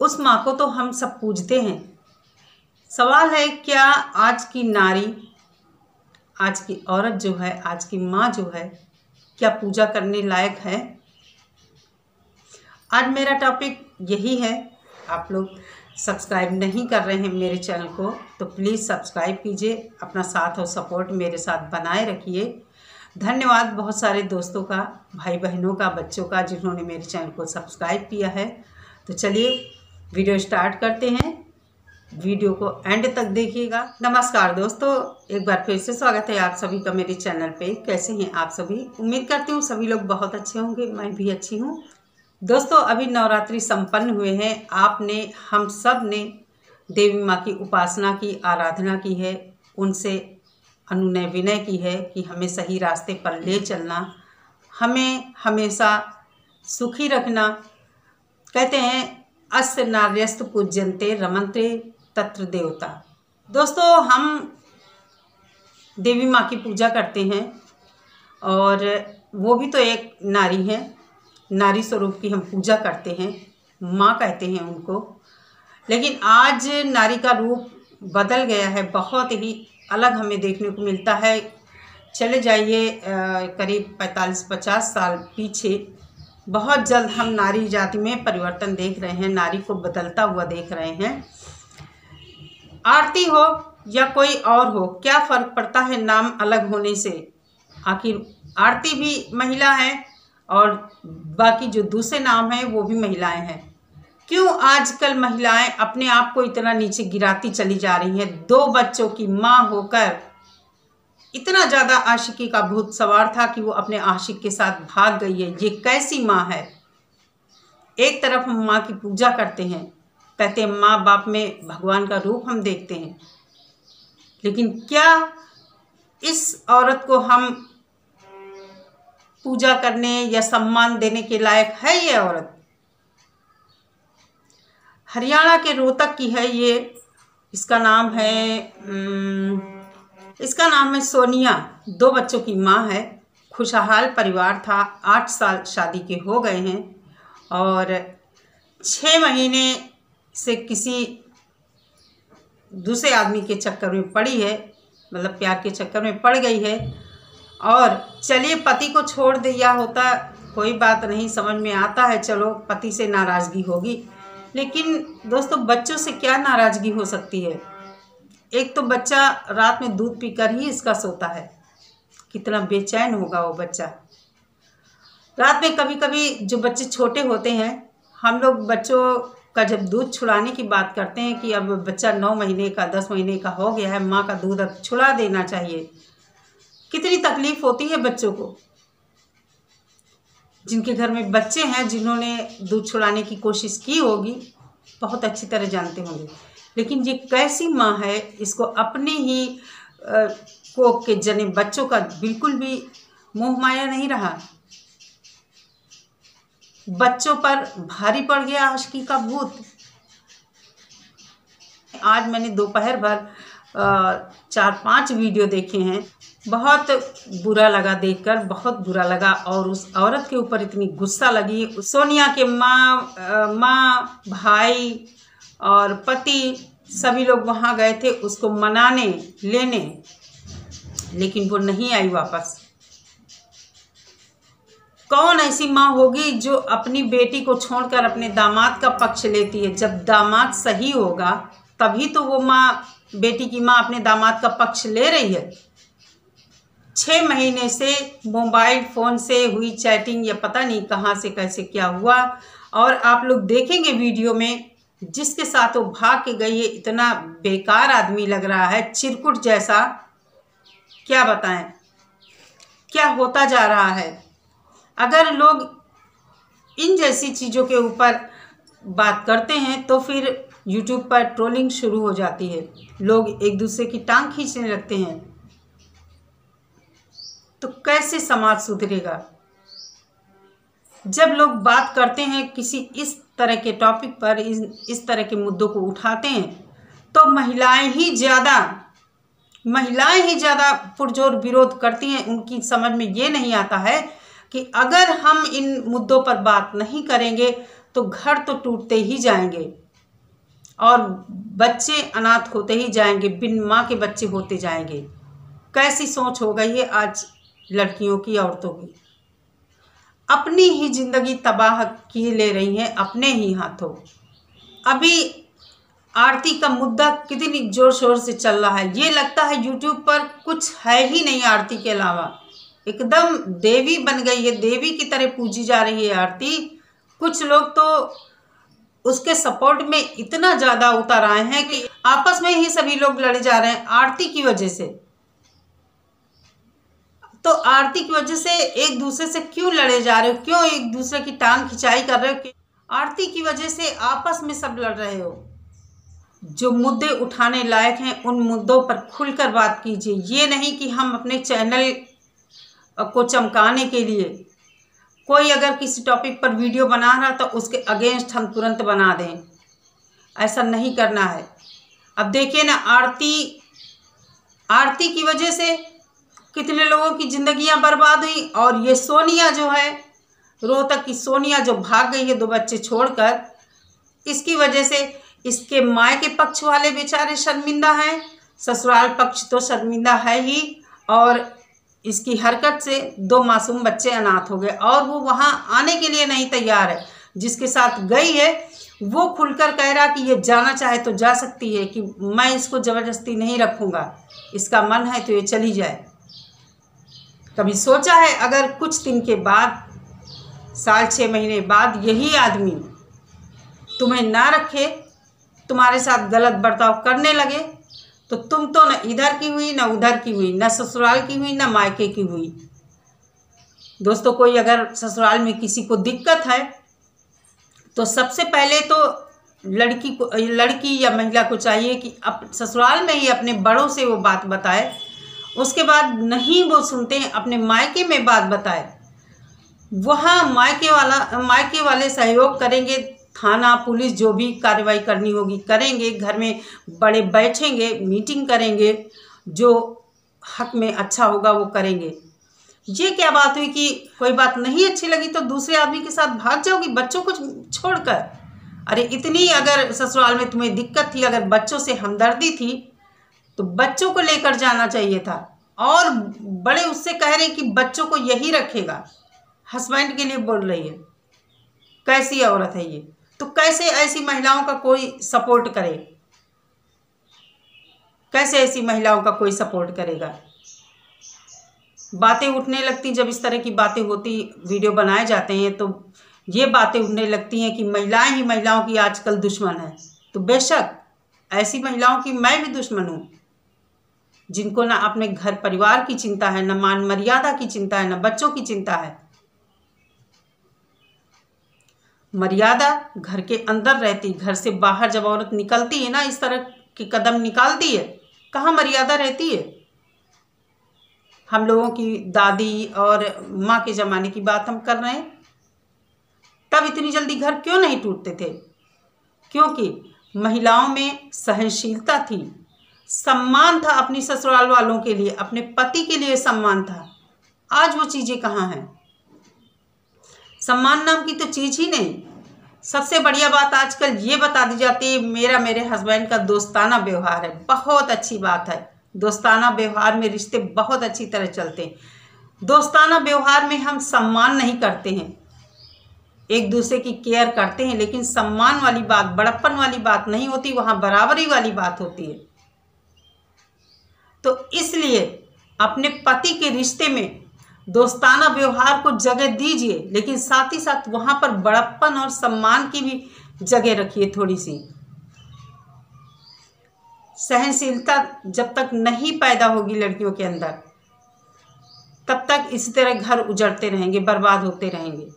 उस माँ को तो हम सब पूजते हैं। सवाल है, क्या आज की नारी, आज की औरत जो है, आज की माँ जो है, क्या पूजा करने लायक है? आज मेरा टॉपिक यही है। आप लोग सब्सक्राइब नहीं कर रहे हैं मेरे चैनल को तो प्लीज़ सब्सक्राइब कीजिए, अपना साथ और सपोर्ट मेरे साथ बनाए रखिए। धन्यवाद बहुत सारे दोस्तों का, भाई बहनों का, बच्चों का, जिन्होंने मेरे चैनल को सब्सक्राइब किया है। तो चलिए वीडियो स्टार्ट करते हैं, वीडियो को एंड तक देखिएगा। नमस्कार दोस्तों, एक बार फिर से स्वागत है आप सभी का मेरे चैनल पे। कैसे हैं आप सभी? उम्मीद करती हूँ सभी लोग बहुत अच्छे होंगे, मैं भी अच्छी हूँ। दोस्तों, अभी नवरात्रि संपन्न हुए हैं। आपने, हम सब ने देवी माँ की उपासना की, आराधना की है, उनसे अनुनय विनय की है कि हमें सही रास्ते पर ले चलना, हमें हमेशा सुखी रखना। कहते हैं अस्य नार्यस्तु पूज्यन्ते रमन्ते तत्र देवता। दोस्तों, हम देवी माँ की पूजा करते हैं और वो भी तो एक नारी है। नारी स्वरूप की हम पूजा करते हैं, माँ कहते हैं उनको। लेकिन आज नारी का रूप बदल गया है, बहुत ही अलग हमें देखने को मिलता है। चले जाइए करीब 45-50 साल पीछे। बहुत जल्द हम नारी जाति में परिवर्तन देख रहे हैं, नारी को बदलता हुआ देख रहे हैं। आरती हो या कोई और हो, क्या फ़र्क पड़ता है नाम अलग होने से? आखिर आरती भी महिला है और बाकी जो दूसरे नाम हैं वो भी महिलाएं हैं। क्यों आजकल महिलाएं अपने आप को इतना नीचे गिराती चली जा रही हैं? 2 बच्चों की माँ होकर इतना ज़्यादा आशिकी का भूत सवार था कि वो अपने आशिक के साथ भाग गई है। ये कैसी माँ है? एक तरफ हम माँ की पूजा करते हैं, कहते हैं माँ बाप में भगवान का रूप हम देखते हैं, लेकिन क्या इस औरत को हम पूजा करने या सम्मान देने के लायक है? ये औरत हरियाणा के रोहतक की है। ये इसका नाम है सोनिया। 2 बच्चों की माँ है, खुशहाल परिवार था। 8 साल शादी के हो गए हैं और 6 महीने से किसी दूसरे आदमी के चक्कर में पड़ी है, मतलब प्यार के चक्कर में पड़ गई है। और चलिए, पति को छोड़ दिया होता कोई बात नहीं, समझ में आता है, चलो पति से नाराज़गी होगी। लेकिन दोस्तों, बच्चों से क्या नाराज़गी हो सकती है? एक तो बच्चा रात में दूध पीकर ही इसका सोता है, कितना बेचैन होगा वो बच्चा रात में। कभी कभी जो बच्चे छोटे होते हैं, हम लोग बच्चों का जब दूध छुड़ाने की बात करते हैं कि अब बच्चा 9 महीने का, 10 महीने का हो गया है, माँ का दूध अब छुड़ा देना चाहिए। कितनी तकलीफ होती है बच्चों को। जिनके घर में बच्चे हैं, जिन्होंने दूध छुड़ाने की कोशिश की होगी, बहुत अच्छी तरह जानते होंगे। लेकिन ये कैसी माँ है, इसको अपने ही कोख के जने बच्चों का बिल्कुल भी मोह माया नहीं रहा। बच्चों पर भारी पड़ गया आशिकी का भूत। आज मैंने दोपहर भर 4-5 वीडियो देखे हैं। बहुत बुरा लगा देखकर, बहुत बुरा लगा। और उस औरत के ऊपर इतनी गुस्सा लगी। सोनिया के माँ, भाई और पति सभी लोग वहाँ गए थे उसको मनाने लेने, लेकिन वो नहीं आई वापस। कौन ऐसी माँ होगी जो अपनी बेटी को छोड़कर अपने दामाद का पक्ष लेती है? जब दामाद सही होगा तभी तो वो माँ, बेटी की माँ, अपने दामाद का पक्ष ले रही है। 6 महीने से मोबाइल फ़ोन से हुई चैटिंग या पता नहीं कहाँ से कैसे क्या हुआ। और आप लोग देखेंगे वीडियो में, जिसके साथ वो भाग के गई है, इतना बेकार आदमी लग रहा है, चिरकुट जैसा। क्या बताएं क्या होता जा रहा है। अगर लोग इन जैसी चीज़ों के ऊपर बात करते हैं तो फिर यूट्यूब पर ट्रोलिंग शुरू हो जाती है, लोग एक दूसरे की टांग खींचने लगते हैं। तो कैसे समाज सुधरेगा? जब लोग बात करते हैं किसी इस तरह के टॉपिक पर, इस तरह के मुद्दों को उठाते हैं, तो महिलाएं ही ज़्यादा पुरजोर विरोध करती हैं। उनकी समझ में ये नहीं आता है कि अगर हम इन मुद्दों पर बात नहीं करेंगे तो घर तो टूटते ही जाएंगे। और बच्चे अनाथ होते ही जाएंगे, बिन माँ के बच्चे होते जाएंगे। कैसी सोच हो गई है आज लड़कियों की, औरतों की। अपनी ही जिंदगी तबाह किए ले रही हैं अपने ही हाथों। अभी आरती का मुद्दा कितनी जोर शोर से चल रहा है, ये लगता है यूट्यूब पर कुछ है ही नहीं आरती के अलावा। एकदम देवी बन गई है, देवी की तरह पूजी जा रही है आरती। कुछ लोग तो उसके सपोर्ट में इतना ज़्यादा उतर आए हैं कि आपस में ही सभी लोग लड़े जा रहे हैं आरती की वजह से। तो आरती की वजह से एक दूसरे से क्यों लड़े जा रहे हो, क्यों एक दूसरे की टांग खिंचाई कर रहे हो? आरती की वजह से आपस में सब लड़ रहे हो। जो मुद्दे उठाने लायक हैं उन मुद्दों पर खुलकर बात कीजिए। ये नहीं कि हम अपने चैनल को चमकाने के लिए कोई अगर किसी टॉपिक पर वीडियो बना रहा तो उसके अगेंस्ट हम तुरंत बना दें, ऐसा नहीं करना है। अब देखिए ना, आरती की वजह से कितने लोगों की जिंदगियां बर्बाद हुई। और ये सोनिया जो है, रोहतक की सोनिया जो भाग गई है 2 बच्चे छोड़कर, इसकी वजह से इसके मायके पक्ष वाले बेचारे शर्मिंदा हैं, ससुराल पक्ष तो शर्मिंदा है ही। और इसकी हरकत से 2 मासूम बच्चे अनाथ हो गए और वो वहाँ आने के लिए नहीं तैयार है। जिसके साथ गई है वो खुलकर कह रहा कि ये जाना चाहे तो जा सकती है, कि मैं इसको ज़बरदस्ती नहीं रखूँगा, इसका मन है तो ये चली जाए। कभी सोचा है अगर कुछ दिन के बाद, साल 6 महीने बाद यही आदमी तुम्हें ना रखे, तुम्हारे साथ गलत बर्ताव करने लगे, तो तुम तो न इधर की हुई न उधर की हुई, न ससुराल की हुई न मायके की हुई। दोस्तों, कोई अगर ससुराल में किसी को दिक्कत है तो सबसे पहले तो लड़की या महिला को चाहिए कि ससुराल में ही अपने बड़ों से वो बात बताए। उसके बाद नहीं वो सुनते हैं, अपने मायके में बात बताए। वहाँ मायके वाले सहयोग करेंगे, थाना पुलिस जो भी कार्रवाई करनी होगी करेंगे, घर में बड़े बैठेंगे, मीटिंग करेंगे, जो हक में अच्छा होगा वो करेंगे। ये क्या बात हुई कि कोई बात नहीं अच्छी लगी तो दूसरे आदमी के साथ भाग जाओगी बच्चों को छोड़कर? अरे इतनी अगर ससुराल में तुम्हें दिक्कत थी, अगर बच्चों से हमदर्दी थी तो बच्चों को लेकर जाना चाहिए था। और बड़े उससे कह रहे कि बच्चों को यही रखेगा, हस्बैंड के लिए बोल रही है। कैसी औरत है ये? तो कैसे ऐसी महिलाओं का कोई सपोर्ट करे? कैसे ऐसी महिलाओं का कोई सपोर्ट करेगा? बातें उठने लगती, जब इस तरह की बातें होती, वीडियो बनाए जाते हैं तो ये बातें उठने लगती हैं कि महिलाएं ही महिलाओं की आजकल दुश्मन है। तो बेशक ऐसी महिलाओं की मैं भी दुश्मन हूँ, जिनको ना अपने घर परिवार की चिंता है, न मान मर्यादा की चिंता है, न बच्चों की चिंता है। मर्यादा घर के अंदर रहती, घर से बाहर जब औरत निकलती है ना, इस तरह के कदम निकालती है, कहाँ मर्यादा रहती है? हम लोगों की दादी और माँ के ज़माने की बात हम कर रहे हैं। तब इतनी जल्दी घर क्यों नहीं टूटते थे? क्योंकि महिलाओं में सहनशीलता थी, सम्मान था अपनी ससुराल वालों के लिए, अपने पति के लिए सम्मान था। आज वो चीज़ें कहाँ हैं? सम्मान नाम की तो चीज़ ही नहीं। सबसे बढ़िया बात आजकल ये बता दी जाती है, मेरे हस्बैंड का दोस्ताना व्यवहार है। बहुत अच्छी बात है, दोस्ताना व्यवहार में रिश्ते बहुत अच्छी तरह चलते हैं। दोस्ताना व्यवहार में हम सम्मान नहीं करते हैं, एक दूसरे की केयर करते हैं, लेकिन सम्मान वाली बात, बड़प्पन वाली बात नहीं होती, वहाँ बराबरी वाली बात होती है। तो इसलिए अपने पति के रिश्ते में दोस्ताना व्यवहार को जगह दीजिए, लेकिन साथ ही साथ वहाँ पर बड़प्पन और सम्मान की भी जगह रखिए थोड़ी सी। सहनशीलता जब तक नहीं पैदा होगी लड़कियों के अंदर, तब तक इसी तरह घर उजड़ते रहेंगे, बर्बाद होते रहेंगे।